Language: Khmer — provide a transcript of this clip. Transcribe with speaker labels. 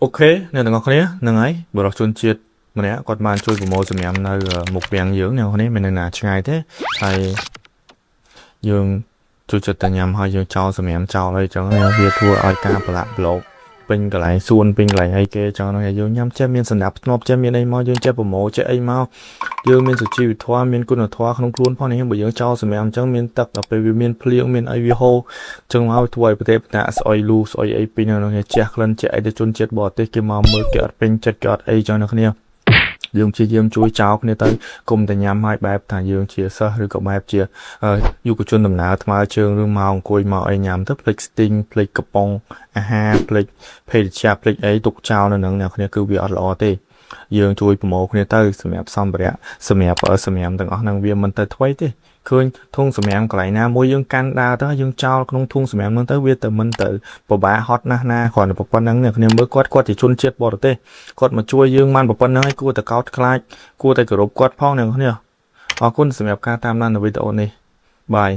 Speaker 1: អូខេអ្នកទាំងអស់គ្នាហ្នឹងហើយបរិសុទ្ធជនជាតិម្នាក់គាត់បានជួយប្រមូលសម្រាប់នៅមុខវាំងយើងអ្នកទាំងអស់គ្នាមិននៅណាឆ្ងាយទេហើយយើងជួយចិត្តតែញ៉ាំហើយយើងចោលសម្រាប់ចោលអីចឹងវាធ្វើឲ្យការប្រឡាក់ប្រឡូកពេញកន្លែងសួនពេញកន្លែងអីគេចឹងហ្នឹងយើងញ៉ាំចេះមានសណ្ដាប់ធ្នាប់ចេះមានអីមកយើងចេះប្រមូលចេះអីមកយើងមានសុជីវធម៌មានគុណធម៌ក្នុងខ្លួនផងនេះបើយើងចោលសម្រាប់អញ្ចឹងមានទឹកដល់ពេលវាមានភ្លៀងមានអីវាហូរចឹងមកធ្វើឲ្យប្រទេសតាស្អុយលូស្អុយអីពីនៅនេះជះក្លិនជះអីទៅជនជាតិបរទេសគេមកមើលគេអត់ពេញចិត្តគេអត់អីចឹងនៅគ្នាយើងព្យាយាមជួយចោលគ្នាទៅគុំតែញ៉ាំឲ្យបែបថាយើងជាសិស្សឬក៏បែបជាយុវជនដំណើរថ្មើរជើងឬមកអង្គុយមកអីញ៉ាំទៅភ្លេចស្ទីងភ្លេចកំប៉ុងអាហារភ្លេចភេសជ្ជៈភ្លេចអីទុកចោលនៅនឹងអ្នកគ្នាគឺវាអត់ល្អទេយើងជួយប្រមូលគ្នាទៅសម្រាប់សម្ភារៈសម្រាប់ទាំងអស់ហ្នឹងវាមិនទៅថ្មីទេឃើញធុងសម្រាមកន្លែងណាមួយយើងកាន់ដើរទៅយើងចោលក្នុងធុងសម្រាមហ្នឹងទៅវាទៅមិនទៅពិបាកហត់ណាស់ណាគ្រាន់តែប៉ុណ្្នឹងអ្នកគ្នាមើលគាត់ជាជនជាតិបរទេសគាត់មកជួយយើងបានប៉ុណ្្នឹងហើយគួរតែកោតខ្លាចគួរតែគោរពគាត់ផងអ្នកគ្នាអរគុណសម្រាប់ការតាមដានវីដេអូនេះបាយ